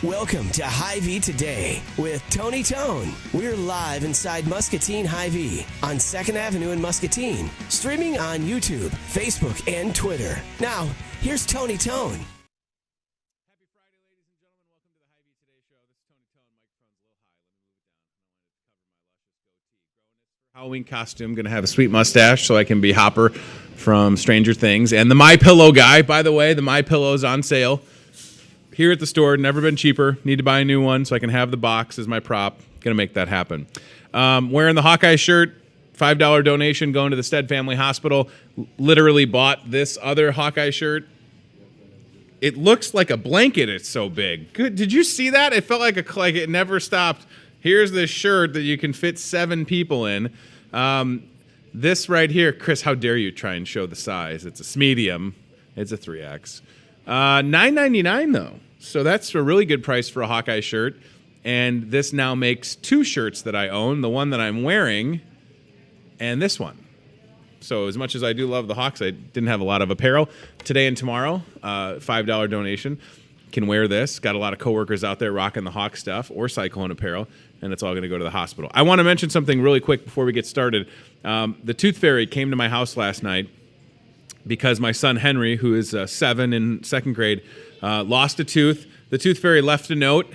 Welcome to Hy-Vee Today with Tony Tone. We're live inside Muscatine Hy-Vee on 2nd Avenue in Muscatine, streaming on YouTube, Facebook, and Twitter. Now, here's Tony Tone. Happy Friday, ladies and gentlemen. Welcome to the Hy-Vee Today Show. This is Tony Tone. Microphone's a little high. Let me move it down. I wanted to cover my luscious goatee. Halloween costume. Going to have a sweet mustache so I can be Hopper from Stranger Things. And the My Pillow guy, by the way, the My Pillow's on sale here at the store. Never been cheaper. Need to buy a new one so I can have the box as my prop. Going to make that happen. Wearing the Hawkeye shirt. $5 donation going to the Stead Family Hospital. Literally bought this other Hawkeye shirt. It looks like a blanket. It's so big. Good. Did you see that? It felt like it never stopped. Here's this shirt that you can fit 7 people in. This right here, Chris, how dare you try and show the size? It's a medium. It's a 3X. $9.99 though. So that's a really good price for a Hawkeye shirt. And this now makes 2 shirts that I own, the one that I'm wearing and this one. So as much as I do love the Hawks, I didn't have a lot of apparel. Today and tomorrow, $5 donation. Can wear this. Got a lot of coworkers out there rocking the Hawk stuff or Cyclone apparel, and it's all going to go to the hospital. I want to mention something really quick before we get started. The Tooth Fairy came to my house last night because my son Henry, who is 7 in 2nd grade, lost a tooth. The Tooth Fairy left a note.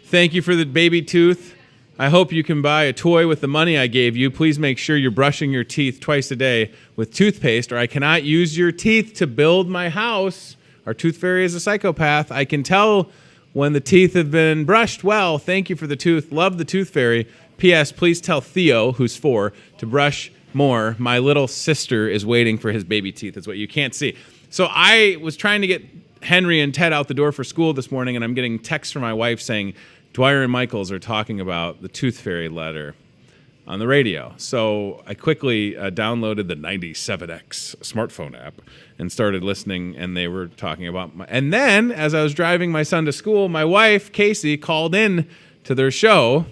Thank you for the baby tooth. I hope you can buy a toy with the money I gave you. Please make sure you're brushing your teeth twice a day with toothpaste, or I cannot use your teeth to build my house. Our Tooth Fairy is a psychopath. I can tell when the teeth have been brushed well. Thank you for the tooth. Love the Tooth Fairy. P.S. Please tell Theo, who's 4, to brush more. My little sister is waiting for his baby teeth. That's what you can't see. So I was trying to get Henry and Ted out the door for school this morning, and I'm getting texts from my wife saying, Dwyer and Michaels are talking about the Tooth Fairy letter on the radio. So I quickly downloaded the 97X smartphone app and started listening, and they were talking about and then, as I was driving my son to school, my wife, Casey, called in to their show,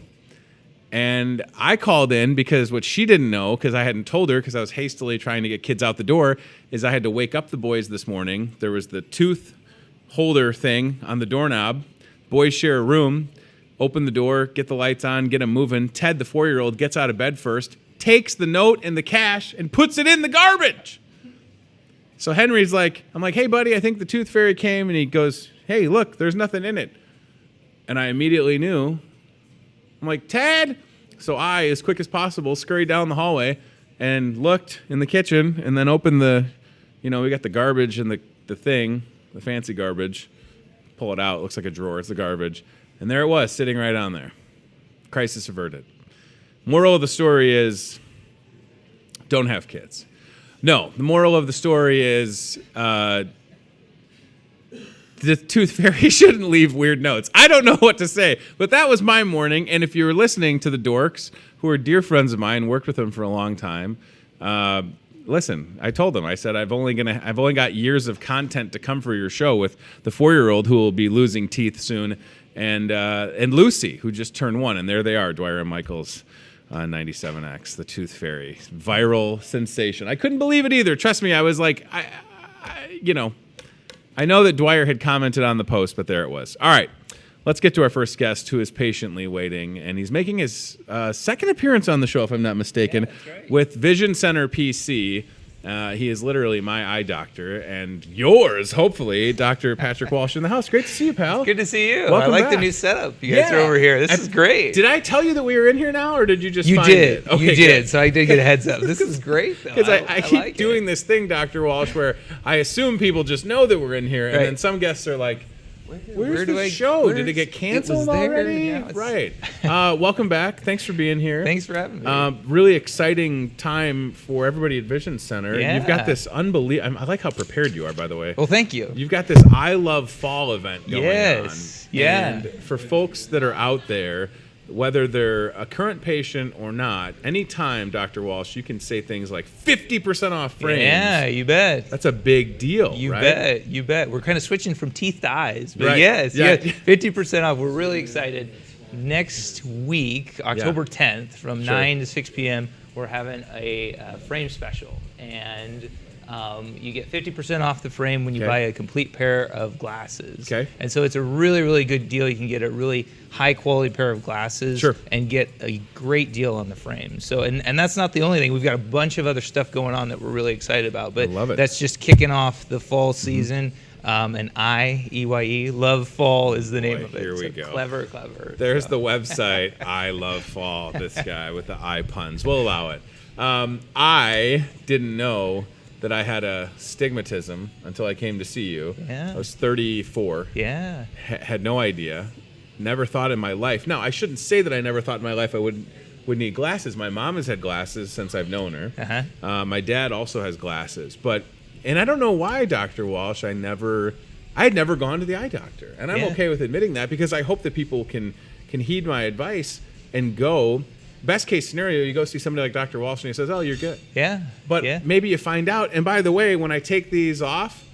and I called in because what she didn't know, because I hadn't told her, because I was hastily trying to get kids out the door, is I had to wake up the boys this morning. There was the tooth holder thing on the doorknob. Boys share a room. Open the door, get the lights on, get them moving. Ted, the 4-year-old, gets out of bed first, takes the note and the cash, and puts it in the garbage. So Henry's like, I'm like, hey, buddy, I think the Tooth Fairy came. And he goes, hey, look, there's nothing in it. And I immediately knew. I'm like, Ted. So I, as quick as possible, scurried down the hallway and looked in the kitchen and then opened we got the garbage and the thing, the fancy garbage. Pull it out. It looks like a drawer. It's the garbage. And there it was, sitting right on there. Crisis averted. Moral of the story is, don't have kids. No, the moral of the story is, the Tooth Fairy shouldn't leave weird notes. I don't know what to say, but that was my morning. And if you were listening to the Dorks, who are dear friends of mine, worked with them for a long time, listen, I told them, I said, I've only got years of content to come for your show with the 4-year-old who will be losing teeth soon. And Lucy, who just turned 1, and there they are, Dwyer and Michaels, 97X, the Tooth Fairy, viral sensation. I couldn't believe it either. Trust me, I was like, I know that Dwyer had commented on the post, but there it was. All right, let's get to our first guest, who is patiently waiting, and he's making his 2nd appearance on the show, if I'm not mistaken, with Vision Center PC. He is literally my eye doctor, and yours, hopefully, Dr. Patrick Walsh in the house. Great to see you, pal. It's good to see you. Welcome I like back. the new setup. You guys are over here. This is great. Did I tell you that we were in here now, or did you just You find did. it? Okay, you did. good. So I did get a heads up. This is great, though. Because I keep like doing this thing, Dr. Walsh, where I assume people just know that we're in here, and then some guests are like, Where's the show? Did it get canceled already? Right. Welcome back. Thanks for being here. Thanks for having me. Really exciting time for everybody at Vision Center. Yeah. You've got this unbelievable... I like how prepared you are, by the way. Well, thank you. You've got this I Love Fall event going on. Yeah. And for folks that are out there, whether they're a current patient or not, anytime, Dr. Walsh, you can say things like 50% off frames. Yeah, you bet. That's a big deal, You right? bet. You bet. We're kind of switching from teeth to eyes. But Right. yes, Yeah. 50% off. We're really excited. Next week, October 10th, from 9 to 6 p.m., we're having a frame special. And You get 50% off the frame when you buy a complete pair of glasses. Okay. And so it's a really, really good deal. You can get a really high quality pair of glasses and get a great deal on the frame. So, and that's not the only thing. We've got a bunch of other stuff going on that we're really excited about. But I love it. That's just kicking off the fall season. And EYE, Love Fall is the name of it. Here we go. Clever. There's the website. I love fall. This guy with the eye puns. We'll allow it. I didn't know that I had a stigmatism until I came to see you. Yeah. I was 34. Yeah. Had no idea. Never thought in my life. Now, I shouldn't say that I never thought in my life I would need glasses. My mom has had glasses since I've known her. My dad also has glasses. And I don't know why, Dr. Walsh, I had never gone to the eye doctor. And I'm okay with admitting that because I hope that people can heed my advice and go. Best case scenario, you go see somebody like Dr. Walsh and he says, oh, you're good. Yeah. But maybe you find out. And by the way, when I take these off,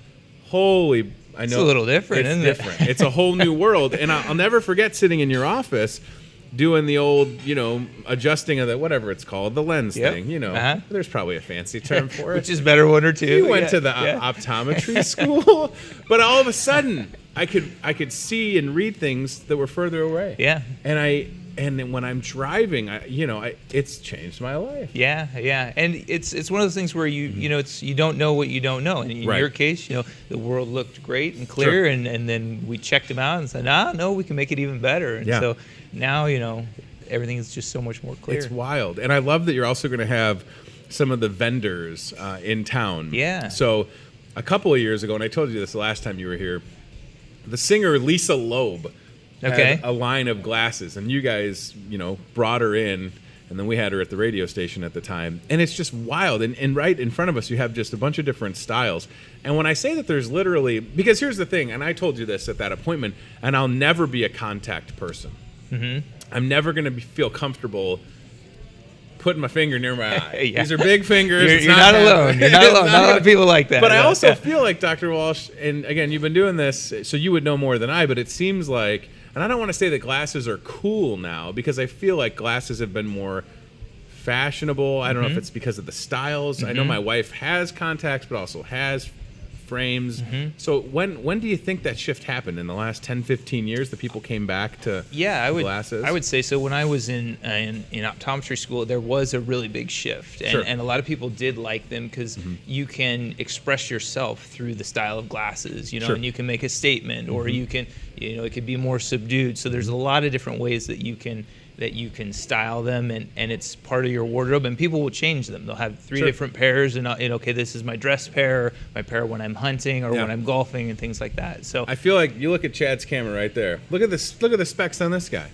I know it's a little different, isn't it? It's different. It's a whole new world. And I'll never forget sitting in your office doing the old, adjusting of the, whatever it's called, the lens thing, There's probably a fancy term for it. Which is better one or two. You went to the optometry school. But all of a sudden, I could see and read things that were further away. Yeah. And then when I'm driving, it's changed my life. Yeah. And it's one of those things where you don't know what you don't know. And in your case, the world looked great and clear, and then we checked them out and said, no, we can make it even better. And so now, everything is just so much more clear. It's wild. And I love that you're also going to have some of the vendors in town. Yeah. So a couple of years ago, and I told you this the last time you were here, the singer Lisa Loeb had a line of glasses, and you guys, brought her in, and then we had her at the radio station at the time, and it's just wild. And right in front of us, you have just a bunch of different styles. And when I say that there's literally, because here's the thing, and I told you this at that appointment, and I'll never be a contact person. I'm never going to feel comfortable putting my finger near my eye. These are big fingers. You're not alone. You're not alone. Not a lot of people like that. But I also feel like, Dr. Walsh, and again, you've been doing this, so you would know more than I, but it seems like, and I don't want to say that glasses are cool now, because I feel like glasses have been more fashionable. I don't know if it's because of the styles. I know my wife has contacts, but also has frames. So when do you think that shift happened? In the last 10, 15 years that people came back to glasses? I would say so. When I was in optometry school, there was a really big shift. And a lot of people did like them because you can express yourself through the style of glasses, and you can make a statement, or you can, it could be more subdued. So there's a lot of different ways that you can style them, and it's part of your wardrobe, and people will change them. They'll have three different pairs, and okay, this is my dress pair, my pair when I'm hunting or when I'm golfing and things like that. So I feel like you look at Chad's camera right there. Look at this. Look at the specs on this guy.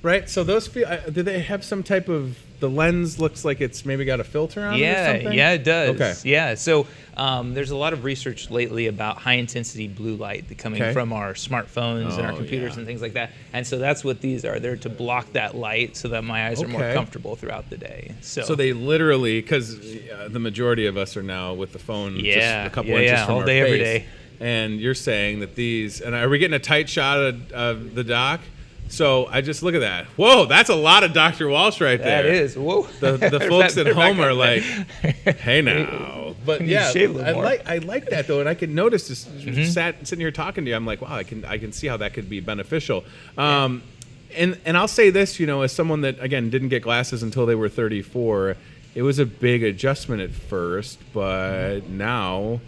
Right? So those do they have some type of, the lens looks like it's maybe got a filter on it or something? Yeah, it does. Okay. Yeah, so there's a lot of research lately about high-intensity blue light coming from our smartphones and our computers and things like that. And so that's what these are. They're to block that light so that my eyes are more comfortable throughout the day. So they literally, because the majority of us are now with the phone just a couple inches from all our day, face. every day. And you're saying that these, and are we getting a tight shot of the doc? So I just look at that. Whoa, that's a lot of Dr. Walsh right there. That is. Whoa. The folks at home are like, hey now. But yeah, I like that though, and I can notice this sitting here talking to you. I'm like, wow, I can see how that could be beneficial. And I'll say this, as someone that again didn't get glasses until they were 34, it was a big adjustment at first, but now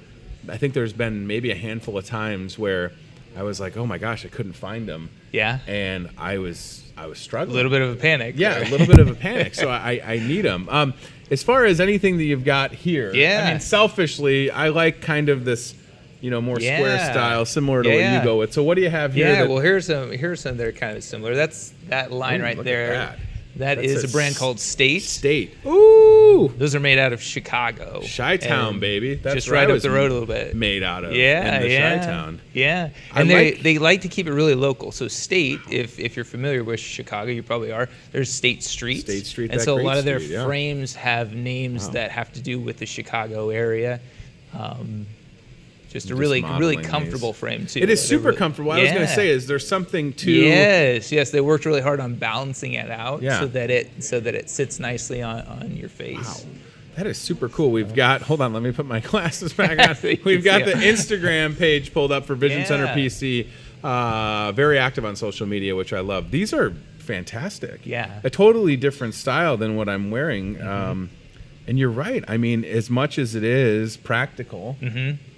I think there's been maybe a handful of times where I was like, oh my gosh, I couldn't find them. Yeah. And I was struggling. A little bit of a panic. Yeah, a little bit of a panic. So I need them. As far as anything that you've got here, I mean, selfishly, I like kind of this, more square style, similar to what you go with. So what do you have here? Yeah, well, here's some that are kind of similar. That's that line right there. That is a brand called State. Ooh! Those are made out of Chicago. Chi-Town, baby. That's just right up the road a little bit. Made out of in the Chi-Town. Yeah. And they like to keep it really local. So State, if you're familiar with Chicago, you probably are, there's State Street. State Street, and so a lot of their frames have names that have to do with the Chicago area. Just a really comfortable frame too. It is super comfortable. I was going to say, is there something to? Yes. They worked really hard on balancing it out so that it sits nicely on your face. Wow. That is super cool. We've got, hold on, let me put my glasses back on. We've got the Instagram page pulled up for Vision Center PC. Very active on social media, which I love. These are fantastic. Yeah. A totally different style than what I'm wearing. And you're right. I mean, as much as it is practical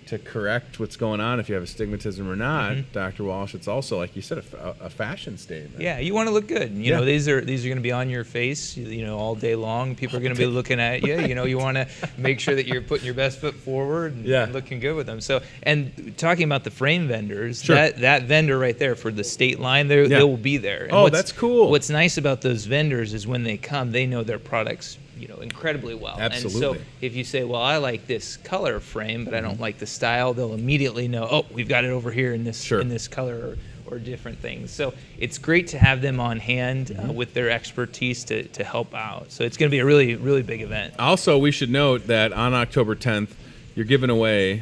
to correct what's going on, if you have astigmatism or not, Dr. Walsh, it's also, like you said, a fashion statement. Yeah, you want to look good. You know, these are going to be on your face, you know, all day long. People are going to be looking at you. You know, you want to make sure that you're putting your best foot forward and looking good with them. So, and talking about the frame vendors, that vendor right there for the state line, they will be there. And that's cool. What's nice about those vendors is when they come, they know their products, you know, incredibly well. Absolutely. And so if you say, well, I like this color frame, but I don't like the style, they'll immediately know, oh, we've got it over here in this in this color or different things. So it's great to have them on hand with their expertise to help out. So it's going to be a really, really big event. Also, we should note that on October 10th, you're giving away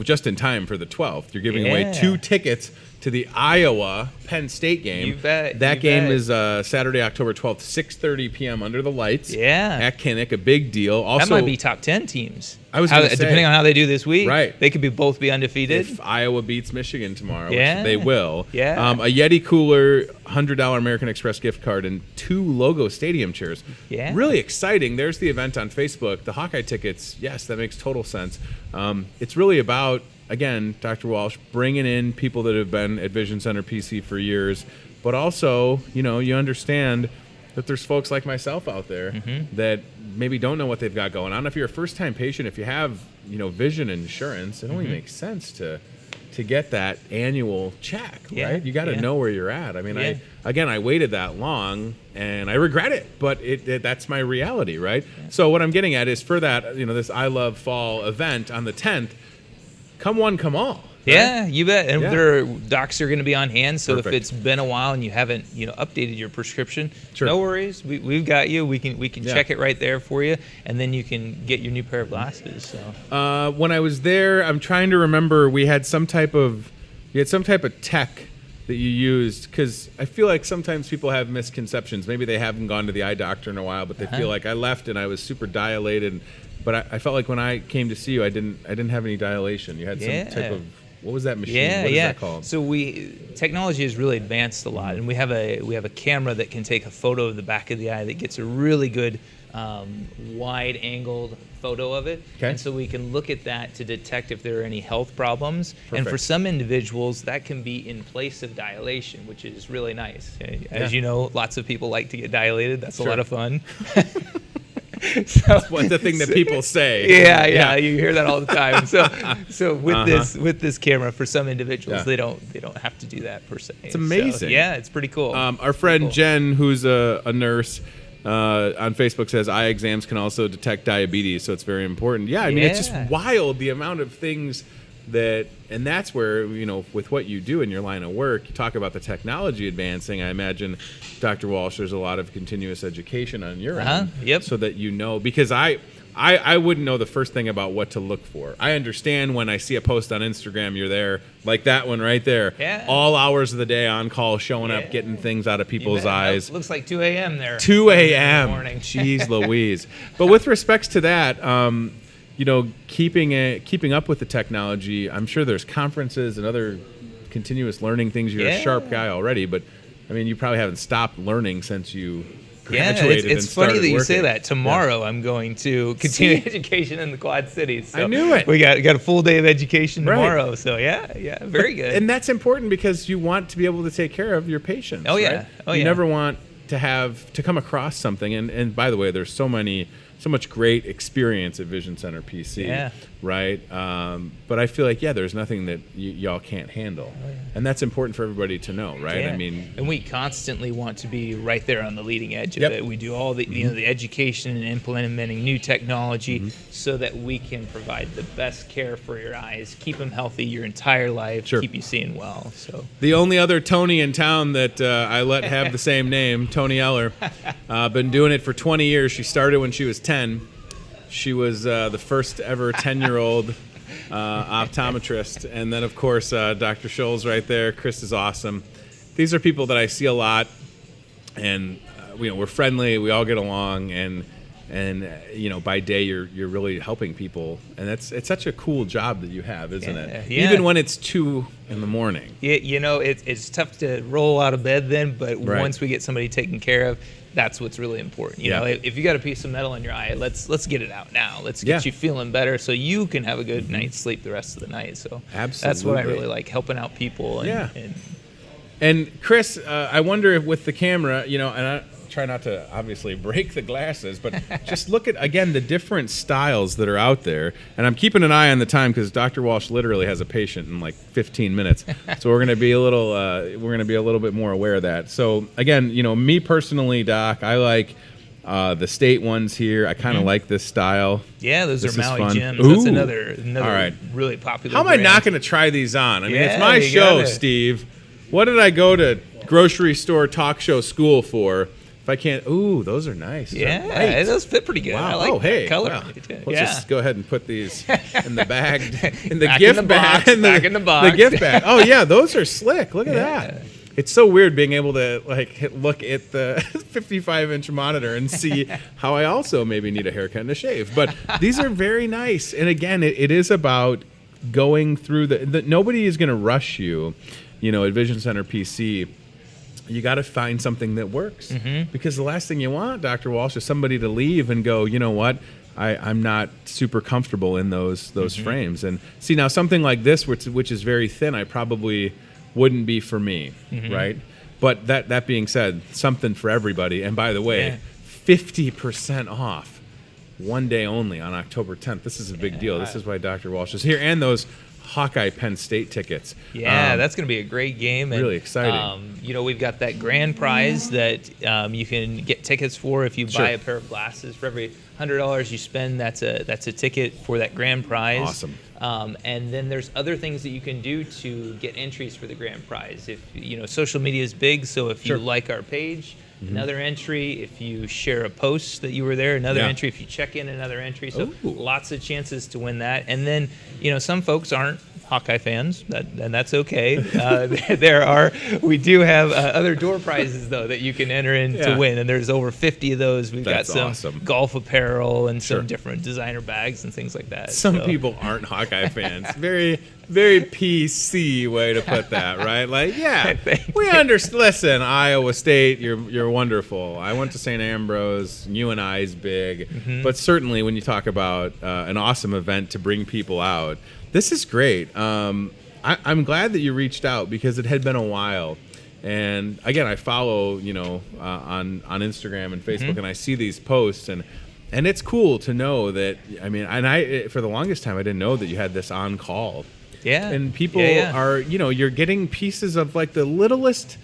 just in time for the 12th, you're giving away 2 tickets to the Iowa Penn State game. You bet. That game is Saturday, October 12th, 6:30 p.m. under the lights. Yeah. At Kinnick, a big deal. Also, that might be top 10 teams. I was going to say, depending on how they do this week, right? They could both be undefeated. If Iowa beats Michigan tomorrow, which Yeah. they will. Yeah. A Yeti cooler, $100 American Express gift card, and 2 Logo Stadium chairs. Yeah. Really exciting. There's the event on Facebook. The Hawkeye tickets, yes, that makes total sense. It's really about, again, Dr. Walsh, bringing in people that have been at Vision Center PC for years, but also, you know, you understand that there's folks like myself out there that maybe don't know what they've got going on. If you're a first-time patient, if you have, you know, vision insurance, it only makes sense to get that annual check, right? You got to know where you're at. I mean, I waited that long, and I regret it, but that's my reality, right? So what I'm getting at is for that, you know, this I Love Fall event on the 10th, come one, come all. Right? Yeah, you bet. And their docs are going to be on hand. So Perfect. if it's been a while and you haven't, you know, updated your prescription, no worries. We've got you. We can check it right there for you, and then you can get your new pair of glasses. So when I was there, I'm trying to remember, we had some type of tech that you used, because I feel like sometimes people have misconceptions. Maybe they haven't gone to the eye doctor in a while, but they feel like I left and I was super dilated. But I felt like when I came to see you, I didn't have any dilation. You had some type of, what was that machine? What is that called? So technology has really advanced a lot, and we have a camera that can take a photo of the back of the eye that gets a really good wide-angled photo of it. Okay. And so we can look at that to detect if there are any health problems. Perfect. And for some individuals, that can be in place of dilation, which is really nice. As you know, lots of people like to get dilated. That's a lot of fun. That's one the thing that people say. Yeah, you hear that all the time. So with this camera, for some individuals, they don't have to do that per se. It's amazing. So, it's pretty cool. Our friend Jen, who's a nurse, on Facebook says eye exams can also detect diabetes, so it's very important. Yeah, I mean, it's just wild the amount of things and that's where, you know, with what you do in your line of work, you talk about the technology advancing. I imagine, Dr. Walsh, there's a lot of continuous education on your end, so that you know, because I wouldn't know the first thing about what to look for. I understand when I see a post on Instagram, you're there, like that one right there, all hours of the day on call, showing up, getting things out of people's eyes. Looks like 2 a.m. there. 2 a.m. Morning. Jeez Louise. But with respects to that, you know, keeping up with the technology, I'm sure there's conferences and other continuous learning things. You're a sharp guy already, but I mean, you probably haven't stopped learning since you graduated. It's funny that you say that. Tomorrow I'm going to continue education in the Quad Cities. So I knew it. We got a full day of education tomorrow. Right. So very good. And that's important because you want to be able to take care of your patients. Oh yeah. Right? Oh you yeah. never want to come across something, and by the way, there's so much great experience at Vision Center PC, right? But I feel like, there's nothing that y'all can't handle. And that's important for everybody to know, right? Yeah. I mean, and we constantly want to be right there on the leading edge of it. We do all the, you know, the education and implementing new technology so that we can provide the best care for your eyes, keep them healthy your entire life, keep you seeing well. So the only other Tony in town that I let have the same name, Tony Eller, been doing it for 20 years. She started when she was 10. She was the first ever 10-year-old optometrist. And then, of course, Dr. Scholl's right there. Chris is awesome. These are people that I see a lot, and we're friendly. We all get along, and and by day you're really helping people, and it's such a cool job that you have, isn't it? Yeah. Even when it's 2 a.m. Yeah, it's tough to roll out of bed then, but once we get somebody taken care of, that's what's really important. You know, if you got a piece of metal in your eye, let's get it out now. Let's get you feeling better so you can have a good night's sleep the rest of the night. So that's what I really like, helping out people. And Chris, I wonder if with the camera, and I try not to obviously break the glasses, but just look at, again, the different styles that are out there. And I'm keeping an eye on the time because Dr. Walsh literally has a patient in like 15 minutes. So we're going to be a little bit more aware of that. So again, me personally, Doc, I like the state ones here. I kind of like this style. Yeah, those are Maui Gems. Ooh. That's another All right. really popular How am I brand. not going to try these on? I mean, it's my show, Steve. What did I go to grocery store talk show school for? If I can't, those are nice. Yeah, those fit pretty good. Wow. I like that color. Wow. Let's just go ahead and put these in the bag, in the Back gift in the bag, box, back in the box. The gift bag. Oh yeah, those are slick. Look at that. It's so weird being able to look at the 55-inch monitor and see how I also maybe need a haircut and a shave. But these are very nice. And again, it is about going through the nobody is going to rush you. At Vision Center PC, you got to find something that works, because the last thing you want, Dr. Walsh, is somebody to leave and go, you know what, I'm not super comfortable in those frames. And see, now something like this, which is very thin, I probably wouldn't be for me, right? But that being said, something for everybody. And by the way, 50% off, one day only on October 10th. This is a big deal. This is why Dr. Walsh is here. And those Hawkeye Penn State tickets. Yeah, that's going to be a great game. And, really exciting. We've got that grand prize that you can get tickets for if you buy a pair of glasses. For every $100 you spend, that's a ticket for that grand prize. Awesome. And then there's other things that you can do to get entries for the grand prize. If social media is big, so if you like our page, another entry. If you share a post that you were there, another entry. If you check in, another entry. So lots of chances to win that. And then, some folks aren't Hawkeye fans, and that's okay. We do have other door prizes, though, that you can enter in to win. And there's over 50 of those. We've got some golf apparel and some different designer bags and things like that. Some people aren't Hawkeye fans. Very, very PC way to put that, right? Like, we understand. Listen, Iowa State, you're wonderful. I went to St. Ambrose. UNI is big. But certainly when you talk about an awesome event to bring people out, this is great. I'm glad that you reached out because it had been a while. And again, I follow, on Instagram and Facebook, and I see these posts, and it's cool to know that. I mean, and I for the longest time I didn't know that you had this on call. Yeah. And people are, you're getting pieces of like the littlest.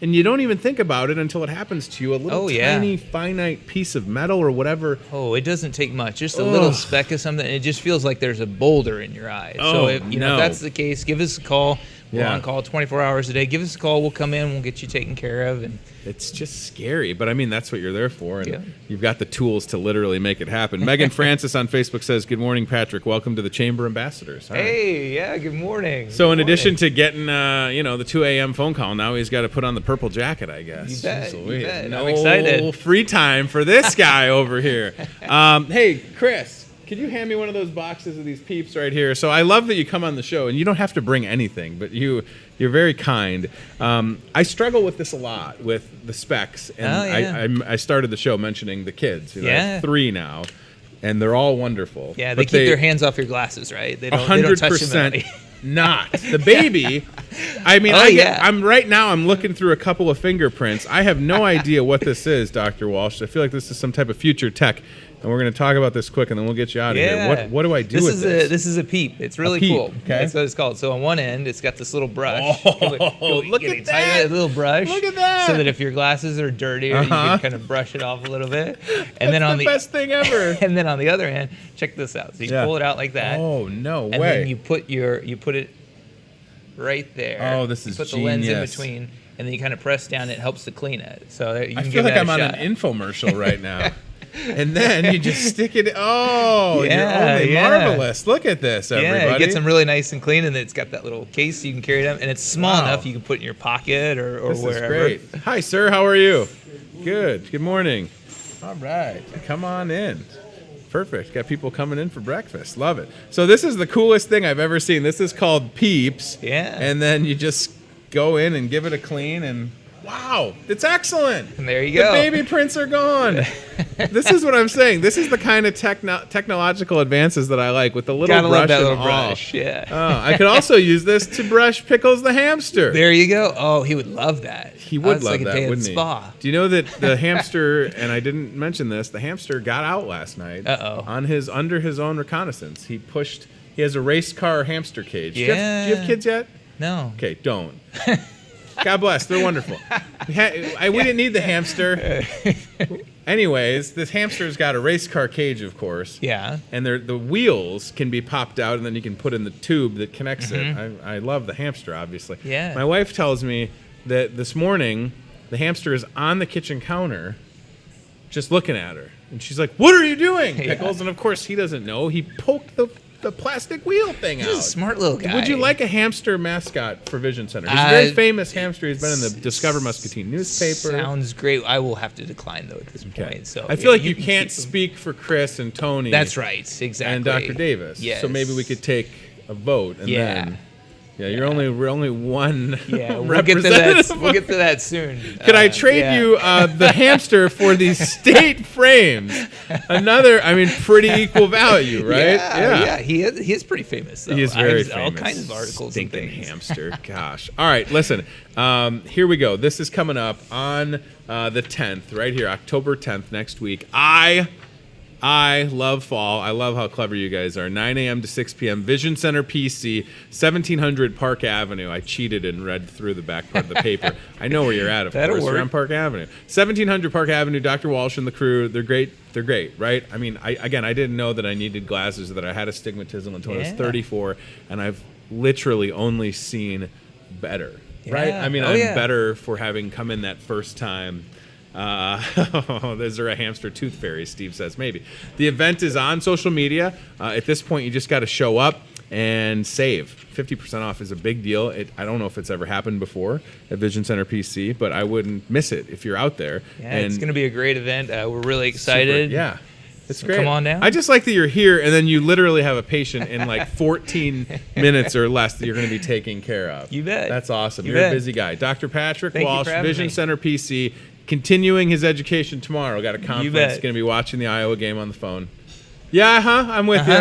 And you don't even think about it until it happens to you. A little tiny, finite piece of metal or whatever. Oh, it doesn't take much. Just a little speck of something. It just feels like there's a boulder in your eye. So if that's the case, give us a call. We're on call 24 hours a day. Give us a call. We'll come in. We'll get you taken care of. And it's just scary. But, I mean, that's what you're there for. And you've got the tools to literally make it happen. Megan Francis on Facebook says, good morning, Patrick. Welcome to the Chamber Ambassadors. Hey, good morning. So in addition to getting, the 2 a.m. phone call, now he's got to put on the purple jacket, I guess. You bet. No I'm excited. Free time for this guy over here. Hey, Chris. Could you hand me one of those boxes of these peeps right here? So I love that you come on the show, and you don't have to bring anything, but you're very kind. I struggle with this a lot, with the specs, and I started the show mentioning the kids. I have 3 now, and they're all wonderful. Yeah, they keep their hands off your glasses, right? They don't touch them. 100% not. The baby, I mean, I'm looking through a couple of fingerprints. I have no idea what this is, Dr. Walsh. I feel like this is some type of future tech. And we're going to talk about this quick, and then we'll get you out of here. What do I do with this? This is a peep. It's really cool. Okay. That's what it's called. So on one end, it's got this little brush. Look at that. A little brush. Look at that. So that if your glasses are dirtier, you can kind of brush it off a little bit. And That's the best thing ever. And then on the other hand, check this out. So you pull it out like that. Oh, no way. And then you put it right there. Oh, this is genius. You put the lens in between, and then you kind of press down. It helps to clean it. So you can I feel like I'm on an infomercial right now. And then you just stick it. Oh, you're only marvelous. Look at this, everybody. Yeah, it gets them really nice and clean, and then it's got that little case you can carry them, and it's small enough you can put in your pocket or this wherever. This is great. Hi, sir. How are you? Good. Good morning. All right. Come on in. Perfect. Got people coming in for breakfast. Love it. So this is the coolest thing I've ever seen. This is called Peeps. Yeah. And then you just go in and give it a clean and wow, it's excellent. And there you go. The baby prints are gone. This is what I'm saying. This is the kind of technological advances that I like with the little Gotta brush love that and little all. brush. Yeah. I could also use this to brush Pickles the hamster. There you go. Oh, he would love that. He would love like a that, day at wouldn't he? spa. Do you know that the hamster, and I didn't mention this, the hamster got out last night under his own reconnaissance. He has a race car hamster cage. Yeah. Do you have kids yet? No. Okay, don't. God bless. They're wonderful. We didn't need the hamster. Anyways, this hamster's got a race car cage, of course. Yeah. And the wheels can be popped out, and then you can put in the tube that connects it. I love the hamster, obviously. Yeah. My wife tells me that this morning the hamster is on the kitchen counter just looking at her. And she's like, "What are you doing, Pickles?" And, of course, he doesn't know. He poked the plastic wheel thing out. He's a smart little guy. Would you like a hamster mascot for Vision Center? He's a very famous hamster. He's been in the Discover Muscatine newspaper. Sounds great. I will have to decline, though, at this point. So I feel like you can't speak for Chris and Tony. That's right. Exactly. And Dr. Davis. Yes. So maybe we could take a vote. And then... Yeah, we're only one we'll get to that. We'll get to that soon. Could I trade you the hamster for these state frames? Pretty equal value, right? Yeah. He is pretty famous, though. He is very famous. famous. All kinds of articles Stinking and things. hamster. Gosh. All right, listen. Here we go. This is coming up on the 10th, right here, October 10th, next week. I love fall. I love how clever you guys are. 9 a.m. to 6 p.m. Vision Center PC, 1700 Park Avenue. I cheated and read through the back part of the paper. I know where you're at, of That'll course. work. You're on Park Avenue. 1700 Park Avenue, Dr. Walsh and the crew. They're great. They're great, right? I mean, I didn't know that I needed glasses, that I had astigmatism until I was 34, and I've literally only seen better, right? I mean, I'm better for having come in that first time. Is there a hamster tooth fairy? Steve says maybe. The event is on social media. At this point, you just got to show up and save. 50% off is a big deal. I don't know if it's ever happened before at Vision Center PC, but I wouldn't miss it if you're out there. Yeah, it's going to be a great event. We're really excited. Yeah. It's So great. come on down. I just like that you're here, and then you literally have a patient in like 14 minutes or less that you're going to be taking care of. You bet. That's awesome. You You're bet. a busy guy. Dr. Patrick Thank you Walsh, for having Vision me. Center PC, continuing his education tomorrow. Got a conference. bet. Going to be watching the Iowa game on the phone. Yeah, I'm with you.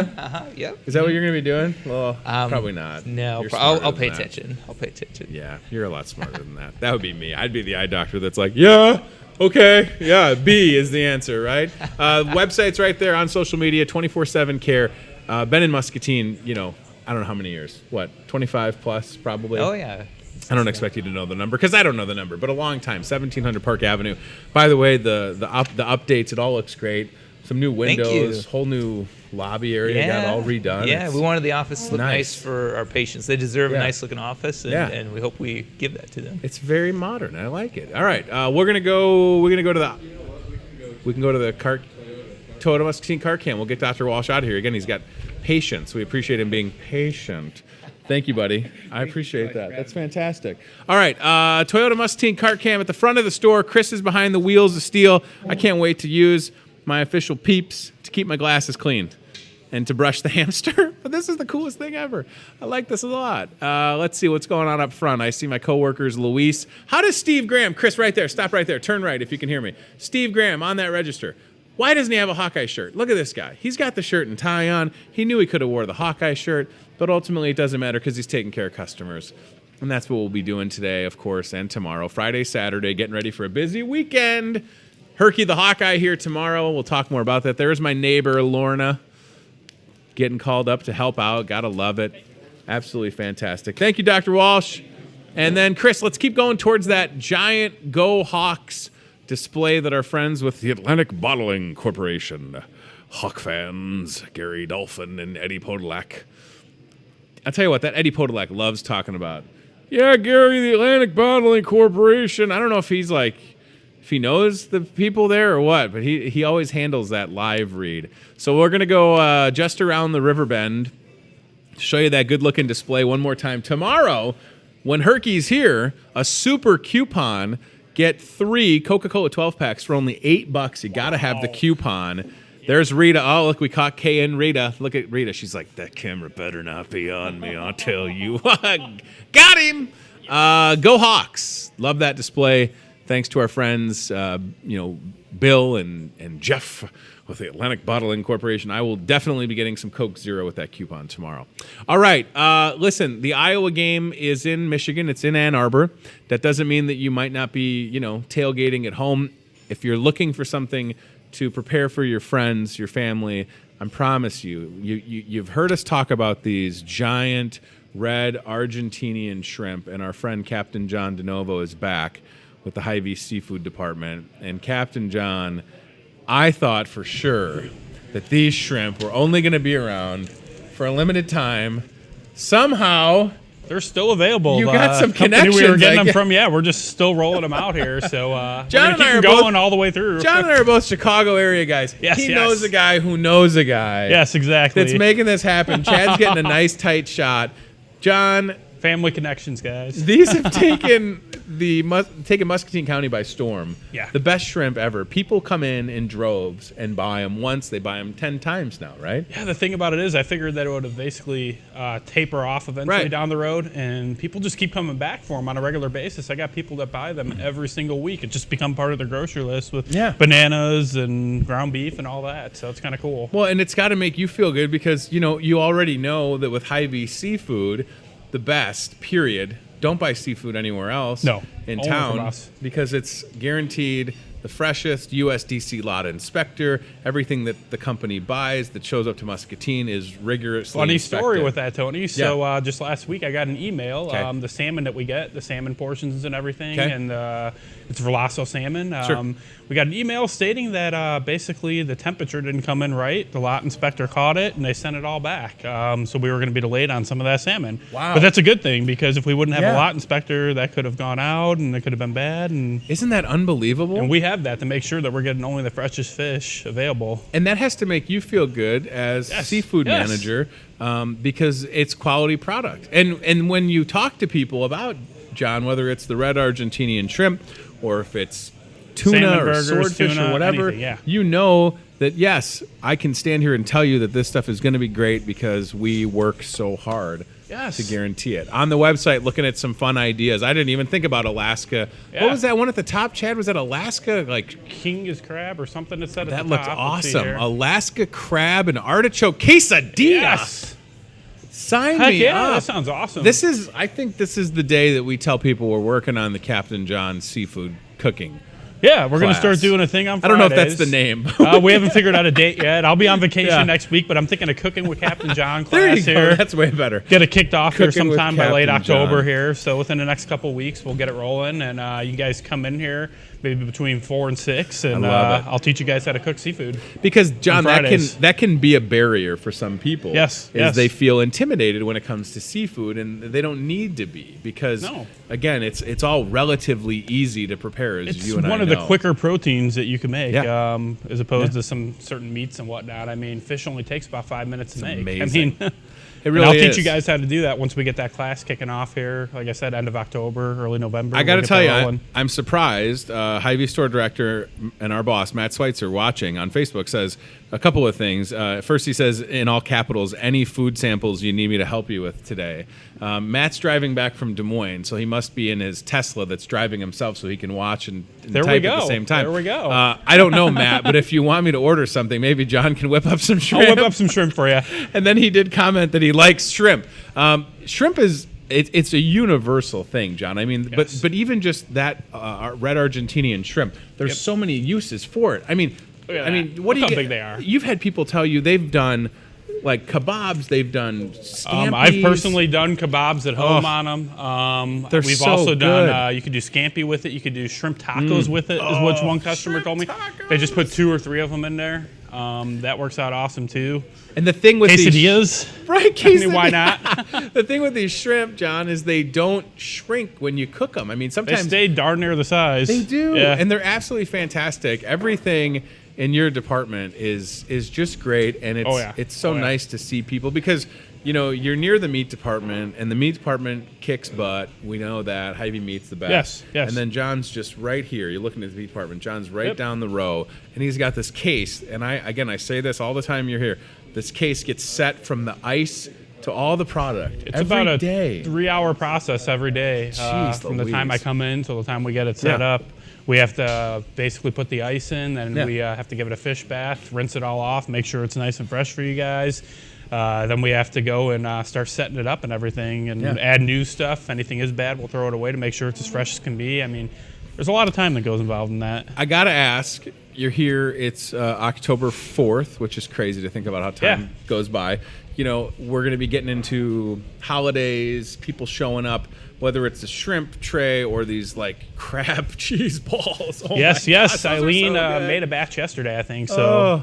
Yep. Is that what you're going to be doing? Well, probably not. No, You're I'll smarter pay than that. attention. I'll pay attention. Yeah, you're a lot smarter than that. That would be me. I'd be the eye doctor that's like, yeah, okay, yeah, B is the answer, right? Website's right there on social media, 24/7 care. Been in Muscatine, I don't know how many years. What, 25 plus probably? Oh, yeah. I don't expect you to know the number because I don't know the number, but a long time. 1700 Park Avenue. By the way, the updates, it all looks great. Some new windows, whole new lobby area got all redone. Yeah, we wanted the office to look nice. nice for our patients. They deserve a nice looking office, and we hope we give that to them. It's very modern. I like it. All right, we're gonna go to the Toyota Muscatine car cam. We'll get Dr. Walsh out of here again. He's got patience. We appreciate him being patient. Thank you, buddy. I appreciate that. That's fantastic. All right, Toyota Muscatine car cam at the front of the store. Chris is behind the wheels of steel. I can't wait to use my official Peeps to keep my glasses clean and to brush the hamster. But this is the coolest thing ever. I like this a lot. Let's see what's going on up front. I see my coworkers, Luis. How does Steve Graham, Chris, right there, stop right there, turn right if you can hear me. Steve Graham on that register. Why doesn't he have a Hawkeye shirt? Look at this guy. He's got the shirt and tie on. He knew he could have wore the Hawkeye shirt, but ultimately it doesn't matter because he's taking care of customers. And that's what we'll be doing today, of course, and tomorrow. Friday, Saturday, getting ready for a busy weekend. Herky the Hawkeye here tomorrow. We'll talk more about that. There's my neighbor, Lorna, getting called up to help out. Gotta love it. Absolutely fantastic. Thank you, Dr. Walsh. And then, Chris, let's keep going towards that giant Go Hawks display that our friends with the Atlantic Bottling Corporation, Hawk fans, Gary Dolphin and Eddie Podolak. I'll tell you what, that Eddie Podolak loves talking about. Yeah, Gary, the Atlantic Bottling Corporation. I don't know if he knows the people there or what, but he always handles that live read. So we're going to go just around the river bend, show you that good-looking display one more time. Tomorrow, when Herky's here, a super coupon get 3 Coca-Cola 12-packs for only $8. You got to have the coupon. There's Rita. Oh, look, we caught Kay and Rita. Look at Rita. She's like, that camera better not be on me. I'll tell you. Got him. Go Hawks. Love that display. Thanks to our friends, Bill and Jeff with the Atlantic Bottling Corporation. I will definitely be getting some Coke Zero with that coupon tomorrow. All right. Listen, the Iowa game is in Michigan. It's in Ann Arbor. That doesn't mean that you might not be, tailgating at home. If you're looking for something to prepare for your friends, your family, I promise you've heard us talk about these giant red Argentinian shrimp, and our friend Captain John DeNovo is back with the Hy-Vee Seafood Department. And Captain John, I thought for sure that these shrimp were only going to be around for a limited time. Somehow, they're still available. You got some connections. We were getting them from. Yeah, we're just still rolling them out here. So John and I are going all the way through. John and I are both Chicago area guys. He knows a guy who knows a guy. Yes, exactly. That's making this happen. Chad's getting a nice tight shot. John, family connections, guys. These have taken Muscatine County by storm. Yeah. The best shrimp ever. People come in droves and buy them once. They buy them 10 times now, right? Yeah, the thing about it is I figured that it would have basically taper off eventually down the road, and people just keep coming back for them on a regular basis. I got people that buy them every single week. It's just become part of their grocery list with bananas and ground beef and all that, so it's kind of cool. Well, and it's got to make you feel good because, you already know that with Hy-Vee Seafood, the best, period. Don't buy seafood anywhere else in town because it's guaranteed the freshest USDC lot inspector. Everything that the company buys that shows up to Muscatine is rigorously Funny inspected. Story with that, Tony. So just last week I got an email, the salmon that we get, the salmon portions and everything, and it's Verlasso salmon. We got an email stating that basically the temperature didn't come in right. The lot inspector caught it, and they sent it all back. So we were going to be delayed on some of that salmon. Wow. But that's a good thing because if we wouldn't have a lot inspector, that could have gone out, and it could have been bad. And isn't that unbelievable? And we have that to make sure that we're getting only the freshest fish available. And that has to make you feel good as seafood manager because it's quality product. And when you talk to people about, John, whether it's the red Argentinian shrimp or if it's tuna salmon or burgers, swordfish or whatever, you know that, yes, I can stand here and tell you that this stuff is going to be great because we work so hard to guarantee it. On the website, looking at some fun ideas. I didn't even think about Alaska. What was that one at the top, Chad? Was that Alaska? Like King is crab or something that said at the top? That looks awesome. Alaska crab and artichoke quesadilla. Yes. Sign me up. That sounds awesome. I think this is the day that we tell people we're working on the Captain John seafood cooking. Yeah, we're going to start doing a thing on Fridays. I don't know if that's the name. We haven't figured out a date yet. I'll be on vacation next week, but I'm thinking of cooking with Captain John class there you here. Go. That's way better. Get it kicked off cooking here sometime by late October John. here. So within the next couple of weeks, we'll get it rolling. And you guys come in here maybe between 4 and 6, and I'll teach you guys how to cook seafood. Because, John, that can be a barrier for some people. Yes. They feel intimidated when it comes to seafood, and they don't need to be because, again, it's all relatively easy to prepare, as you and I know. It's one of the quicker proteins that you can make, as opposed to some certain meats and whatnot. I mean, fish only takes about 5 minutes to make. Amazing. I mean, it really I'll is. teach you guys how to do that once we get that class kicking off here. Like I said, end of October, early November. I got to tell you, I'm surprised. Hy-Vee store director and our boss, Matt Schweitzer, watching on Facebook, says a couple of things. First, he says in all capitals, any food samples you need me to help you with today. Matt's driving back from Des Moines, so he must be in his Tesla that's driving himself so he can watch and type at the same time. There we go. I don't know, Matt, but if you want me to order something, maybe John can whip up some shrimp. I'll whip up some shrimp for you. And then he did comment that he likes shrimp. Shrimp is... It's a universal thing, John. I mean, but even just that red Argentinian shrimp, there's so many uses for it. I mean, what do you? How big they are? You've had people tell you they've done like kebabs. They've done scampies. I've personally done kebabs at home on them. We've also done. You could do scampi with it. You could do shrimp tacos with it. Is what one customer told me. Tacos. They just put 2 or 3 of them in there. That works out awesome too. And the thing with quesadillas, quesadillas. I mean, why not? The thing with these shrimp, John, is they don't shrink when you cook them. I mean, sometimes they stay darn near the size. They do, and they're absolutely fantastic. Everything in your department is just great, and it's so nice to see people because you're near the meat department, and the meat department kicks butt. We know that Hy-Vee meat's the best. Yes. And then John's just right here. You're looking at the meat department. John's right down the row, and he's got this case. And I say this all the time you're here. This case gets set from the ice to all the product. It's every about a day. 3-hour process every day. From the time I come in till the time we get it set up. We have to basically put the ice in, and we have to give it a fish bath, rinse it all off, make sure it's nice and fresh for you guys. Then we have to go and start setting it up and everything and add new stuff. If anything is bad, we'll throw it away to make sure it's as fresh as can be. I mean, there's a lot of time that goes involved in that. I got to ask, you're here, it's October 4th, which is crazy to think about how time goes by. We're going to be getting into holidays, people showing up, whether it's a shrimp tray or these like crab cheese balls. Yes. Eileen made a batch yesterday, I think. So.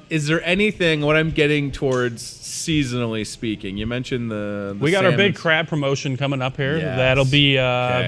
Is there anything, what I'm getting towards seasonally speaking, you mentioned the we got salmons. our big crab promotion coming up here. Yes. That'll be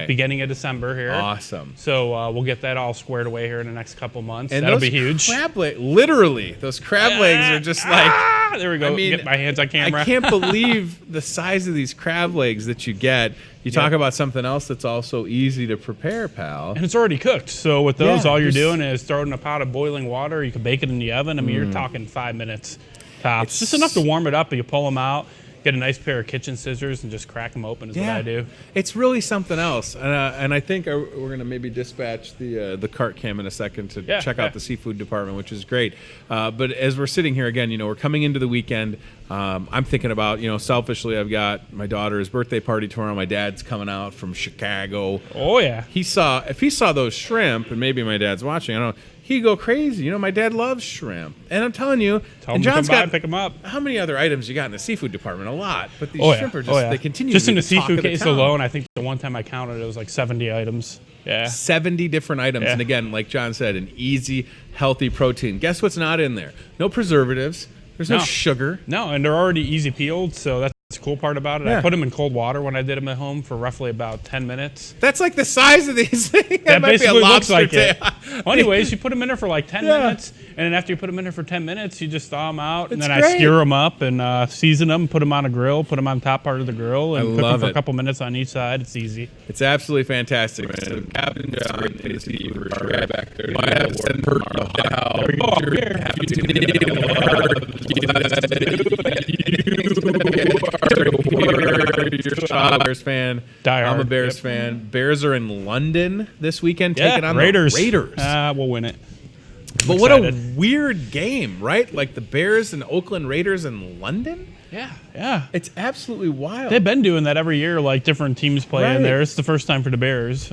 beginning of December here. Awesome. So we'll get that all squared away here in the next couple months. And that'll be huge. Literally, those crab legs are just like... There we go. Get my hands on camera. I can't believe the size of these crab legs that you get. You talk about something else that's also easy to prepare, pal. And it's already cooked. So with those, all you're doing is throwing in a pot of boiling water. You can bake it in the oven. I mean, you're talking 5 minutes tops. It's just enough to warm it up, but you pull them out. Get a nice pair of kitchen scissors and just crack them open is what I do. It's really something else. And I think we're going to maybe dispatch the cart cam in a second to check out the seafood department, which is great. But as we're sitting here again, we're coming into the weekend. I'm thinking about, selfishly, I've got my daughter's birthday party tomorrow. My dad's coming out from Chicago. Oh, yeah. If he saw those shrimp, and maybe my dad's watching, I don't know, he'd go crazy. My dad loves shrimp. And I'm telling you, and John's got pick them up. How many other items you got in the seafood department? A lot. But these shrimp are just, they continue just to in be the seafood case town. alone, I think the one time I counted, it was like 70 items. Yeah. 70 different items. And again, like John said, an easy, healthy protein. Guess what's not in there? No preservatives. There's no sugar. No, and they're already easy peeled, so that's the cool part about it. I put them in cold water when I did them at home for roughly about 10 minutes. That's like the size of these things. That basically looks like it. Well, anyways, you put them in there for like 10 minutes, and then after you put them in there for 10 minutes, you just thaw them out, and then I skewer them up and season them, put them on a grill, put them on the top part of the grill, and cook them for a couple minutes on each side. It's easy. It's absolutely fantastic. Man. Captain John, great to see you. Right back there. There we go. You're a Bears fan. I'm a Bears fan. Bears are in London this weekend taking on Raiders. the Raiders. We'll win it. But what a weird game, right? Like the Bears and Oakland Raiders in London? Yeah. It's absolutely wild. They've been doing that every year, like different teams play in there. It's the first time for the Bears.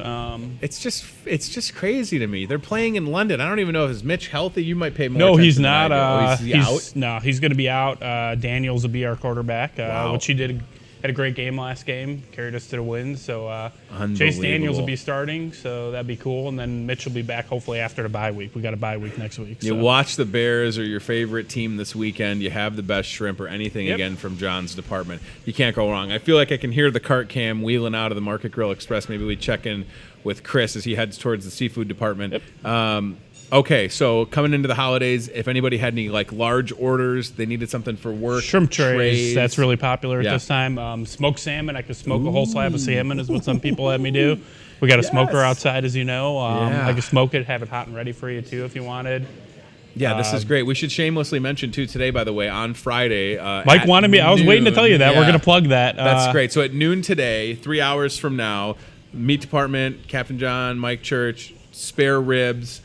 It's just crazy to me. They're playing in London. I don't even know if Mitch healthy. You might pay more. No, attention he's than not. I do. He's out. No, he's going to be out. Daniels will be our quarterback, which he had a great game last game, carried us to the win. So Chase Daniels will be starting, so that'd be cool. And then Mitch will be back hopefully after the bye week. We got a bye week next week. You watch the Bears or your favorite team this weekend. You have the best shrimp or anything again from John's department. You can't go wrong. I feel like I can hear the cart cam wheeling out of the Market Grill Express. Maybe we check in with Chris as he heads towards the seafood department. Okay, so coming into the holidays, if anybody had any like large orders, they needed something for work. Shrimp trays. That's really popular at this time. Smoked salmon. I could smoke a whole slab of salmon is what some people had me do. We got a smoker outside, as you know. I could smoke it, have it hot and ready for you too if you wanted. Yeah, this is great. We should shamelessly mention too today, by the way, on Friday. Mike wanted me. I was waiting to tell you that. We're going to plug that. That's great. So at noon today, 3 hours from now, meat department, Captain John, Mike Church, spare ribs.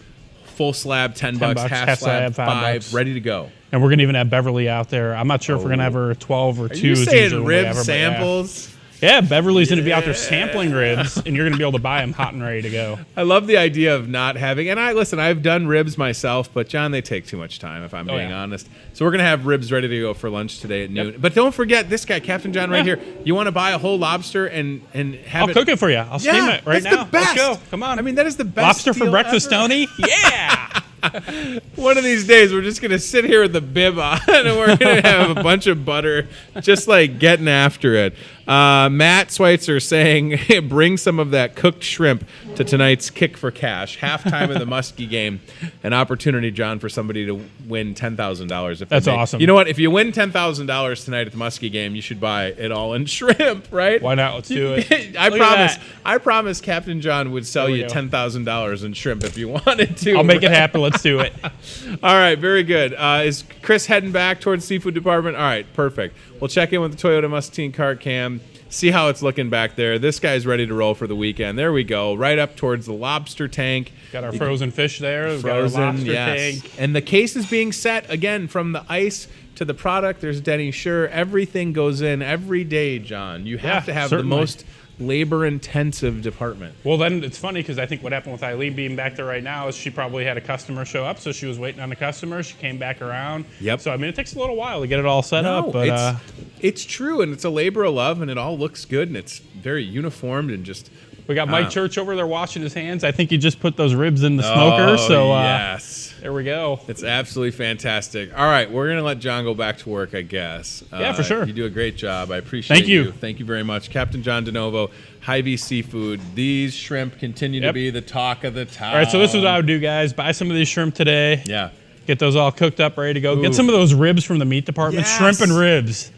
Full slab, $10, half slab, $5, ready to go. And we're going to even have Beverly out there. I'm not sure if we're going to have her 12 or 2. Are you saying rib samples? Yeah, Beverly's going to be out there sampling ribs, and you're going to be able to buy them hot and ready to go. I love the idea of not having, and I've done ribs myself, but John, they take too much time if I'm being honest. So we're going to have ribs ready to go for lunch today at noon. But don't forget this guy, Captain John, right here. You want to buy a whole lobster and have I'll cook it for you. I'll steam it right now. The best. Let's go. Come on. I mean, that is the best lobster for breakfast, ever. Tony. Yeah. One of these days, we're just going to sit here with the bib on, and we're going to have a bunch of butter, just like getting after it. Matt Schweitzer saying, bring some of that cooked shrimp to tonight's Kick for Cash. Halftime of the Muskie game. An opportunity, John, for somebody to win $10,000. That's awesome. You know what? If you win $10,000 tonight at the Muskie game, you should buy it all in shrimp, right? Why not? Let's do it. I promise Captain John would sell you $10,000 in shrimp if you wanted to. I'll make it happen. Let's do it. All right, very good. Is Chris heading back towards the seafood department? All right, perfect. We'll check in with the Toyota Muscatine cart cam, see how it's looking back there. This guy's ready to roll for the weekend. There we go, right up towards the lobster tank. Got our frozen fish there. We've got our lobster tank. And the case is being set, again, from the ice to the product. There's Denny Sure. Everything goes in every day, John. You have to have the most labor-intensive department. Well, then it's funny because I think what happened with Eileen being back there right now is she probably had a customer show up, so she was waiting on the customer. She came back around. Yep. So, I mean, it takes a little while to get it all set up. But it's true, and it's a labor of love, and it all looks good, and it's very uniformed and just... We got Mike Church over there washing his hands. I think he just put those ribs in the smoker. So yes. There we go. It's absolutely fantastic. All right, we're going to let John go back to work, I guess. Yeah, for sure. You do a great job. I appreciate you. Thank you very much. Captain John DeNovo, Hy-Vee Seafood. These shrimp continue to be the talk of the town. All right, so this is what I would do, guys. Buy some of these shrimp today. Yeah. Get those all cooked up, ready to go. Get some of those ribs from the meat department. Yes. Shrimp and ribs.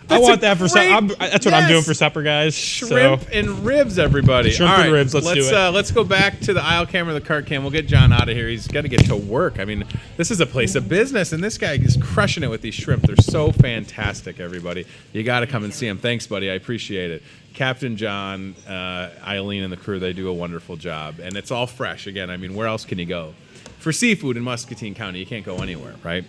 I want that for supper. That's what I'm doing for supper, guys. Shrimp and ribs, everybody. Shrimp and ribs. Let's do it. Let's go back to the aisle camera, the cart cam. We'll get John out of here. He's got to get to work. I mean, this is a place of business, and this guy is crushing it with these shrimp. They're so fantastic, everybody. You got to come and see him. Thanks, buddy. I appreciate it. Captain John, Eileen, and the crew, they do a wonderful job. And it's all fresh. Again, I mean, where else can you go? For seafood in Muscatine County, you can't go anywhere, right?